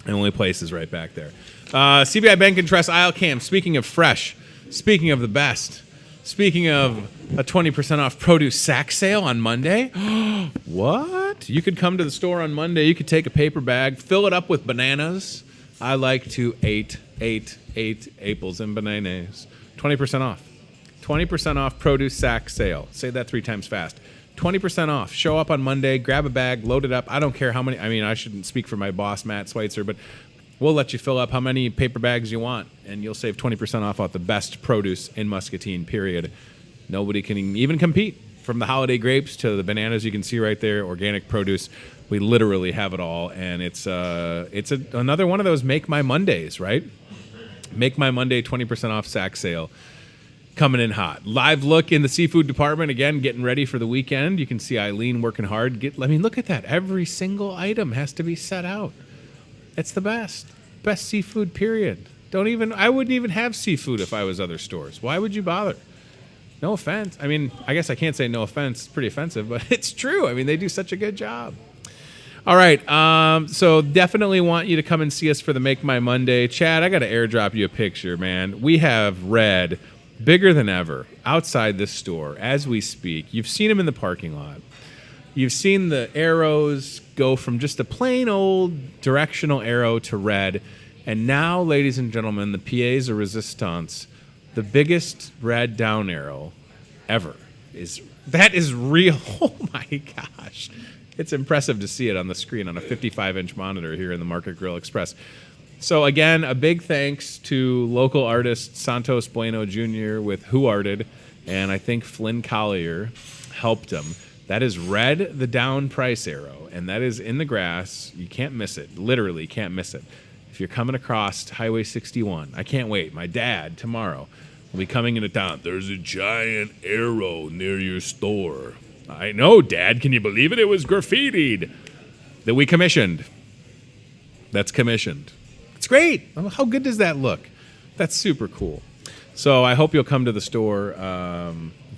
The only place is right back there. CBI Bank and Trust aisle cam. Speaking of fresh, speaking of the best, speaking of a 20% off produce sack sale on Monday. What? You could come to the store on Monday. You could take a paper bag, fill it up with bananas. I like to eat apples and bananas. 20% off. 20% off produce sack sale. Say that 3 times fast. 20% off. Show up on Monday, grab a bag, load it up. I don't care how many. I mean, I shouldn't speak for my boss, Matt Schweitzer, but we'll let you fill up how many paper bags you want, and you'll save 20% off the best produce in Muscatine, period. Nobody can even compete. From the holiday grapes to the bananas you can see right there, organic produce. We literally have it all, and it's another one of those Make My Mondays, right? Make My Monday 20% off sack sale. Coming in hot. Live look in the seafood department, again, getting ready for the weekend. You can see Eileen working hard. Look at that. Every single item has to be set out. It's the best. Best seafood, period. I wouldn't even have seafood if I was other stores. Why would you bother? No offense. I mean, I guess I can't say no offense. It's pretty offensive, but it's true. I mean, they do such a good job. All right, so definitely want you to come and see us for the Make My Monday. Chad, I got to airdrop you a picture, man. We have red bigger than ever outside this store as we speak. You've seen them in the parking lot. You've seen the arrows go from just a plain old directional arrow to red. And now, ladies and gentlemen, the pièce de résistance, the biggest red down arrow ever. That is real. Oh, my gosh. It's impressive to see it on the screen on a 55-inch monitor here in the Market Grill Express. So, again, a big thanks to local artist Santos Bueno Jr. with Who Arted, and I think Flynn Collier helped him. That is red, the down price arrow, and that is in the grass. You can't miss it. Literally can't miss it. If you're coming across Highway 61, I can't wait. My dad, tomorrow, will be coming into town. There's a giant arrow near your store. I know, Dad. Can you believe it? It was graffitied. That we commissioned. That's commissioned. It's great. How good does that look? That's super cool. So I hope you'll come to the store.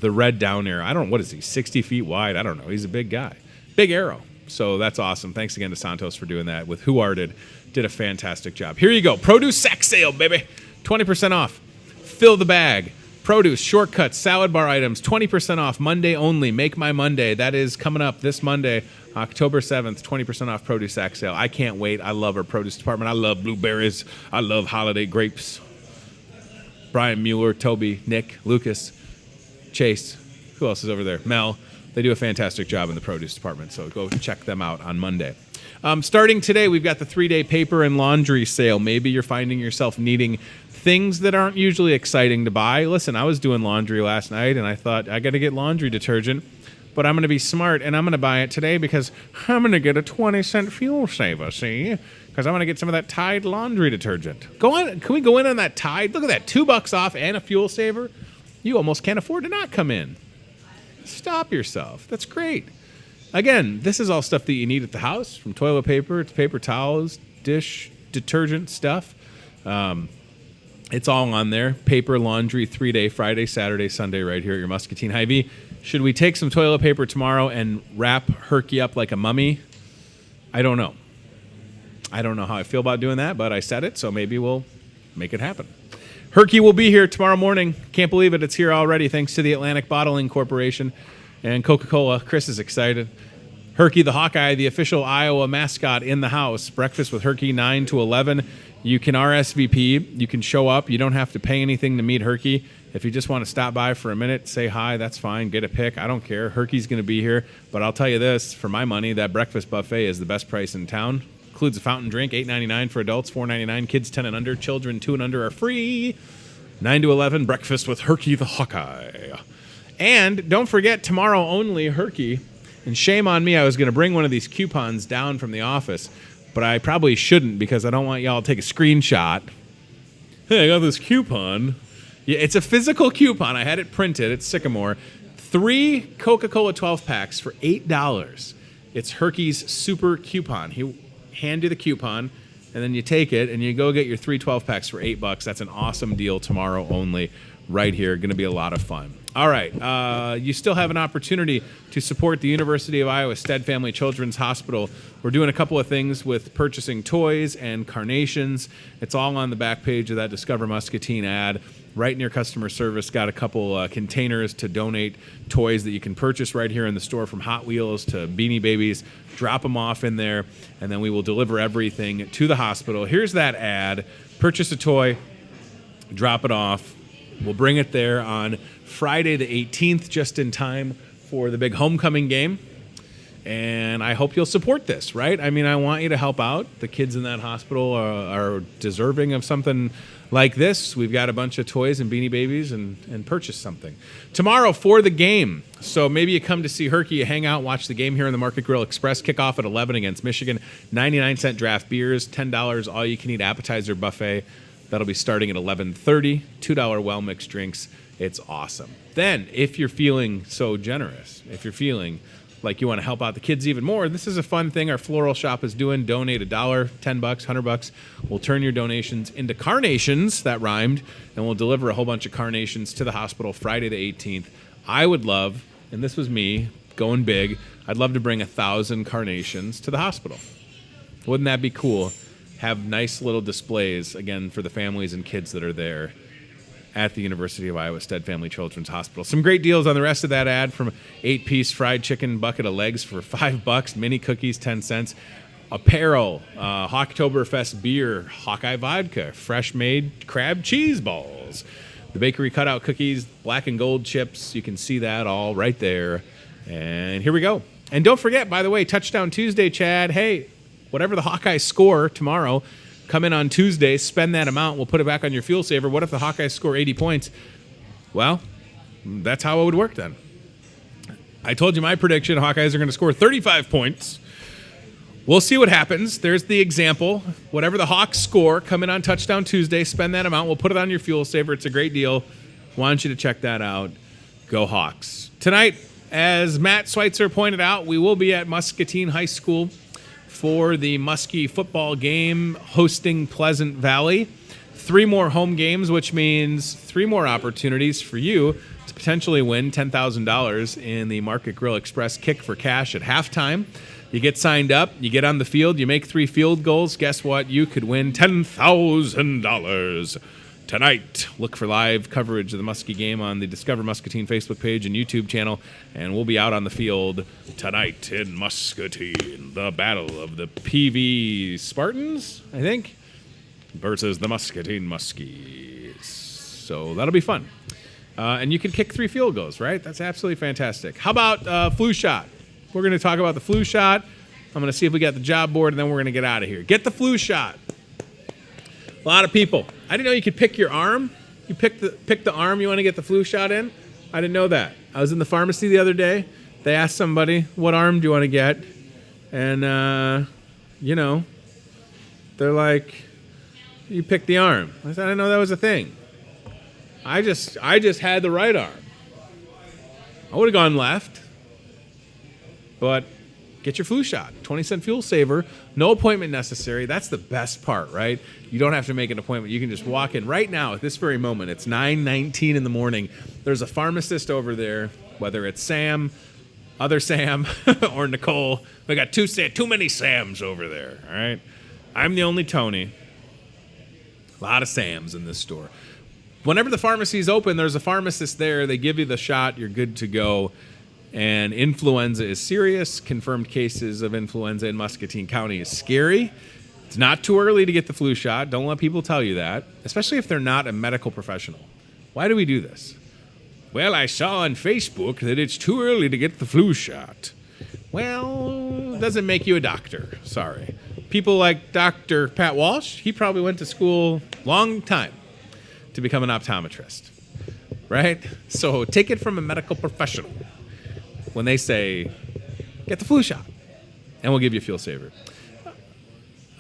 The red down arrow. I don't know. What is he? 60 feet wide? I don't know. He's a big guy. Big arrow. So that's awesome. Thanks again to Santos for doing that with Who Arted. Did a fantastic job. Here you go. Produce sack sale, baby. 20% off. Fill the bag. Produce, shortcuts, salad bar items. 20% off. Monday only. Make My Monday. That is coming up this Monday, October 7th. 20% off produce sack sale. I can't wait. I love our produce department. I love blueberries. I love holiday grapes. Brian Mueller, Toby, Nick, Lucas, Chase. Who else is over there? Mel. They do a fantastic job in the produce department, so go check them out on Monday. Starting today, we've got the 3-day paper and laundry sale. Maybe you're finding yourself needing things that aren't usually exciting to buy. Listen, I was doing laundry last night, and I thought, I got to get laundry detergent, but I'm going to be smart, and I'm going to buy it today because I'm going to get a 20-cent fuel saver, see? Because I'm going to get some of that Tide laundry detergent. Go on, can we go in on that Tide? Look at that, $2 off and a fuel saver. You almost can't afford to not come in. Stop yourself. That's great. Again, this is all stuff that you need at the house, from toilet paper to paper towels, dish, detergent stuff. It's all on there. Paper, laundry, 3-day, Friday, Saturday, Sunday, right here at your Muscatine Hy-Vee. Should we take some toilet paper tomorrow and wrap Herky up like a mummy? I don't know. I don't know how I feel about doing that, but I said it, so maybe we'll make it happen. Herky will be here tomorrow morning. Can't believe it. It's here already, thanks to the Atlantic Bottling Corporation and Coca-Cola. Chris is excited. Herky the Hawkeye, the official Iowa mascot in the house. Breakfast with Herky, 9 to 11. You can RSVP. You can show up. You don't have to pay anything to meet Herky. If you just want to stop by for a minute, say hi, that's fine. Get a pic. I don't care. Herky's going to be here. But I'll tell you this, for my money, that breakfast buffet is the best price in town. Includes a fountain drink, $8.99 for adults, $4.99. Kids 10 and under, children 2 and under are free. 9 to 11, breakfast with Herky the Hawkeye. And don't forget, tomorrow only, Herky. And shame on me, I was going to bring one of these coupons down from the office, but I probably shouldn't because I don't want y'all to take a screenshot. Hey, I got this coupon. Yeah, it's a physical coupon. I had it printed. It's Sycamore. 3 Coca-Cola 12-packs for $8. It's Herky's super coupon. He'll hand you the coupon, and then you take it, and you go get your 3 12-packs for $8. That's an awesome deal tomorrow only right here. Going to be a lot of fun. All right. You still have an opportunity to support the University of Iowa Stead Family Children's Hospital. We're doing a couple of things with purchasing toys and carnations. It's all on the back page of that Discover Muscatine ad. Right in your customer service, got a couple containers to donate toys that you can purchase right here in the store, from Hot Wheels to Beanie Babies. Drop them off in there, and then we will deliver everything to the hospital. Here's that ad. Purchase a toy, drop it off. We'll bring it there on Friday the 18th, just in time for the big homecoming game. And I hope you'll support this, right? I mean, I want you to help out. The kids in that hospital are deserving of something like this. We've got a bunch of toys and Beanie Babies, and purchase something. Tomorrow for the game. So maybe you come to see Herky, you hang out, watch the game here in the Market Grill Express. Kickoff at 11 against Michigan. 99-cent draft beers, $10 all-you-can-eat appetizer buffet. That'll be starting at 11:30. $2 well-mixed drinks. It's awesome. Then, if you're feeling so generous, if you're feeling like you want to help out the kids even more, this is a fun thing our floral shop is doing. Donate $1, $10, $100. We'll turn your donations into carnations. That rhymed. And we'll deliver a whole bunch of carnations to the hospital Friday the 18th. I would love, and this was me going big, I'd love to bring 1,000 carnations to the hospital. Wouldn't that be cool? Have nice little displays, again, for the families and kids that are there at the University of Iowa Stead Family Children's Hospital. Some great deals on the rest of that ad, from 8-piece fried chicken bucket of legs for $5, mini cookies 10 cents, apparel, Hawktoberfest beer, Hawkeye vodka, fresh made crab cheese balls, the bakery cutout cookies, black and gold chips. You can see that all right there. And here we go. And don't forget, by the way, Touchdown Tuesday, Chad. Hey, whatever the Hawkeyes score tomorrow, come in on Tuesday, spend that amount, we'll put it back on your fuel saver. What if the Hawkeyes score 80 points? Well, that's how it would work then. I told you my prediction, Hawkeyes are going to score 35 points. We'll see what happens. There's the example. Whatever the Hawks score, come in on Touchdown Tuesday, spend that amount, we'll put it on your fuel saver. It's a great deal. Want you to check that out. Go Hawks. Tonight, as Matt Schweitzer pointed out, we will be at Muscatine High School for the Muskie football game, hosting Pleasant Valley. 3 more home games, which means 3 more opportunities for you to potentially win $10,000 in the Market Grill Express Kick for Cash at halftime. You get signed up, you get on the field, you make 3 field goals. Guess what? You could win $10,000 tonight. Look for live coverage of the Muskie game on the Discover Muscatine Facebook page and YouTube channel, and we'll be out on the field tonight in Muscatine. The battle of the PV Spartans, I think, versus the Muscatine Muskies. So that'll be fun. And you can kick 3 field goals, right? That's absolutely fantastic. How about flu shot? We're going to talk about the flu shot. I'm going to see if we got the job board, and then we're going to get out of here. Get the flu shot. A lot of people. I didn't know you could pick your arm. You pick the arm you want to get the flu shot in. I didn't know that. I was in the pharmacy the other day. They asked somebody, what arm do you want to get? And, they're like, you pick the arm. I said, I didn't know that was a thing. I just had the right arm. I would have gone left. But get your flu shot. 20-cent fuel saver. No appointment necessary. That's the best part, right? You don't have to make an appointment. You can just walk in right now at this very moment. It's 9:19 in the morning. There's a pharmacist over there, whether it's Sam, other Sam, or Nicole. We got too many Sams over there, all right? I'm the only Tony. A lot of Sams in this store. Whenever the pharmacy is open, there's a pharmacist there. They give you the shot. You're good to go. And influenza is serious. Confirmed cases of influenza in Muscatine County is scary. It's not too early to get the flu shot. Don't let people tell you that, especially if they're not a medical professional. Why do we do this? Well, I saw on Facebook that it's too early to get the flu shot. Well, it doesn't make you a doctor. Sorry. People like Dr. Pat Walsh, he probably went to school long time to become an optometrist, right? So take it from a medical professional when they say, get the flu shot, and we'll give you a fuel saver.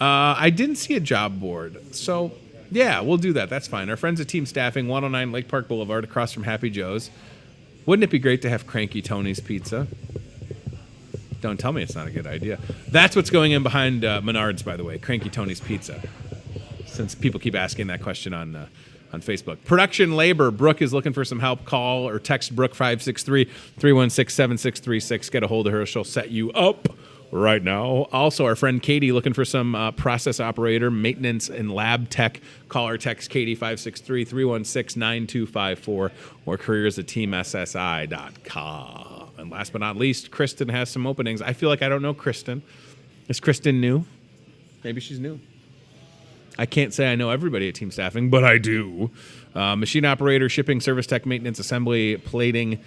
I didn't see a job board, so yeah, we'll do that. That's fine. Our friends at Team Staffing, 109 Lake Park Boulevard, across from Happy Joe's. Wouldn't it be great to have Cranky Tony's Pizza? Don't tell me it's not a good idea. That's what's going in behind Menards, by the way, Cranky Tony's Pizza, since people keep asking that question on Facebook. Production labor. Brooke is looking for some help. Call or text Brooke 563-316-7636. Get a hold of her. She'll set you up right now. Also, our friend Katie looking for some process operator, maintenance, and lab tech. Call or text Katie 563-316-9254 or careers@teamssi.com. And last but not least, Kristen has some openings. I feel like I don't know Kristen. Is Kristen new? Maybe she's new. I can't say I know everybody at Team Staffing, but I do. Machine operator, shipping, service tech, maintenance, assembly, plating.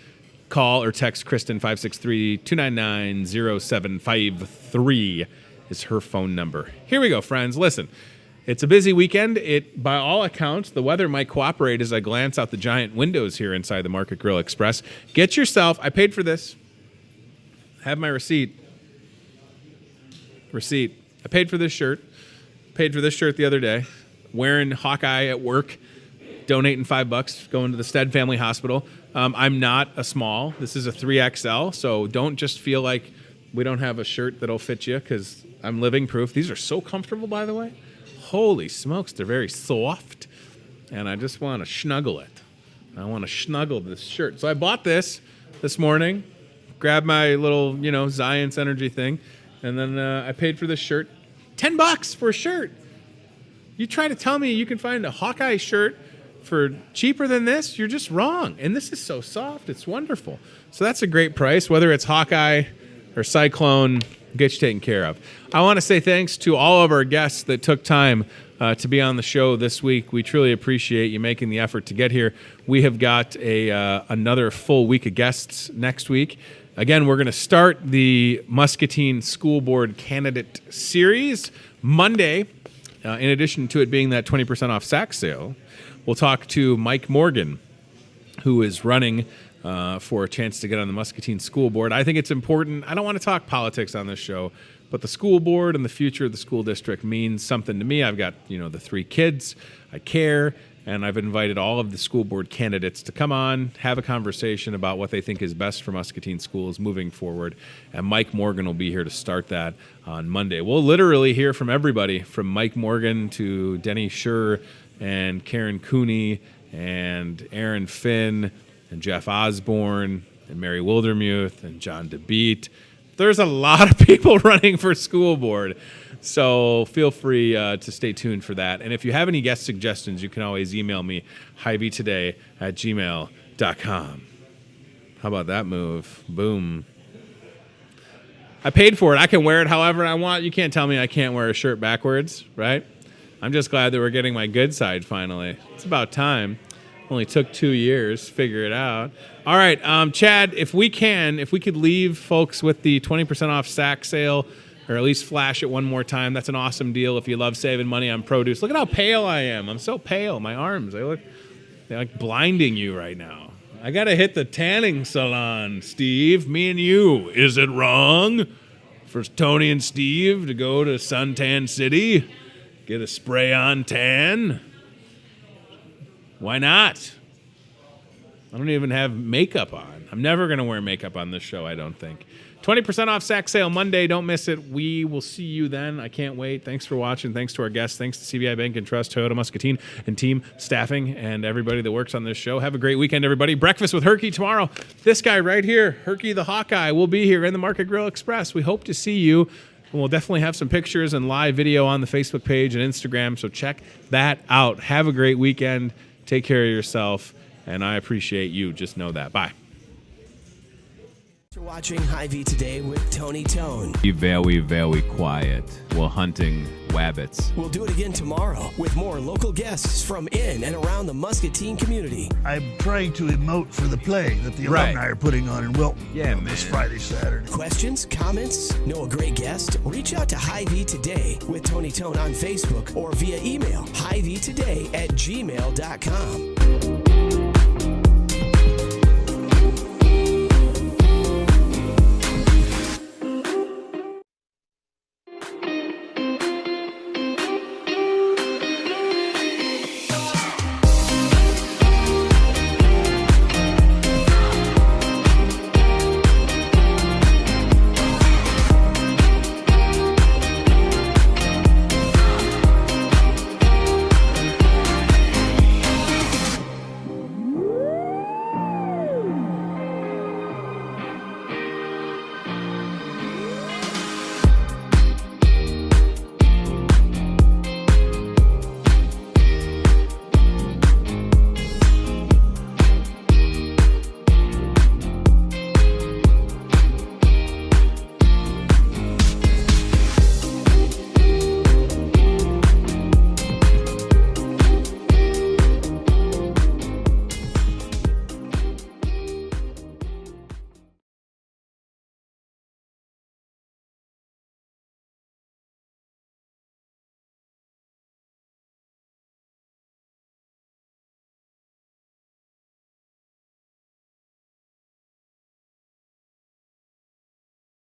Call or text Kristen 563-299-0753 is her phone number. Here we go, friends. Listen, it's a busy weekend. By all accounts, the weather might cooperate as I glance out the giant windows here inside the Market Grill Express. Get yourself, I paid for this. Have my receipt. I paid for this shirt. Paid for this shirt the other day, wearing Hawkeye at work, donating $5, going to the Stead Family Hospital. I'm not a small. This is a 3XL, so don't just feel like we don't have a shirt that'll fit you, because I'm living proof. These are so comfortable, by the way. Holy smokes, they're very soft, and I just want to snuggle it. I want to snuggle this shirt. So I bought this morning, grabbed my little, Zions Energy thing, and then I paid for this shirt. $10 for a shirt. You try to tell me you can find a Hawkeye shirt for cheaper than this, you're just wrong. And this is so soft. It's wonderful. So that's a great price, whether it's Hawkeye or Cyclone, get you taken care of. I want to say thanks to all of our guests that took time to be on the show this week. We truly appreciate you making the effort to get here. We have got another full week of guests next week. Again, we're going to start the Muscatine School Board Candidate Series Monday. In addition to it being that 20% off sack sale, we'll talk to Mike Morgan, who is running for a chance to get on the Muscatine School Board. I think it's important. I don't want to talk politics on this show, but the school board and the future of the school district means something to me. I've got, the 3 kids. I care. And I've invited all of the school board candidates to come on, have a conversation about what they think is best for Muscatine schools moving forward. And Mike Morgan will be here to start that on Monday. We'll literally hear from everybody, from Mike Morgan to Denny Schur and Karen Cooney and Aaron Finn and Jeff Osborne and Mary Wildermuth and John DeBeat. There's a lot of people running for school board. So feel free to stay tuned for that. And if you have any guest suggestions, you can always email me, Hy-Vee@gmail.com. How about that move? Boom. I paid for it. I can wear it however I want. You can't tell me I can't wear a shirt backwards, right? I'm just glad that we're getting my good side finally. It's about time. Only took 2 years to figure it out. All right, Chad, if we could leave folks with the 20% off sack sale or at least flash it one more time. That's an awesome deal if you love saving money on produce. Look at how pale I am. I'm so pale. My arms, they're like blinding you right now. I got to hit the tanning salon, Steve. Me and you. Is it wrong for Tony and Steve to go to Suntan City, get a spray-on tan? Why not? I don't even have makeup on. I'm never going to wear makeup on this show, I don't think. 20% off sack sale Monday. Don't miss it. We will see you then. I can't wait. Thanks for watching. Thanks to our guests. Thanks to CBI Bank and Trust, Toyota Muscatine, and team staffing, and everybody that works on this show. Have a great weekend, everybody. Breakfast with Herky tomorrow. This guy right here, Herky the Hawkeye, will be here in the Market Grill Express. We hope to see you. And we'll definitely have some pictures and live video on the Facebook page and Instagram, so check that out. Have a great weekend. Take care of yourself, and I appreciate you. Just know that. Bye. For watching Hy-Vee Today with Tony Tone. Be very, very quiet. We're hunting wabbits. We'll do it again tomorrow with more local guests from in and around the Muscatine community. I'm trying to emote for the play that the alumni are putting on in Wilton. Yeah, man. This Friday, Saturday. Questions, comments, know a great guest? Reach out to Hy-Vee Today with Tony Tone on Facebook or via email, hyveetoday@gmail.com.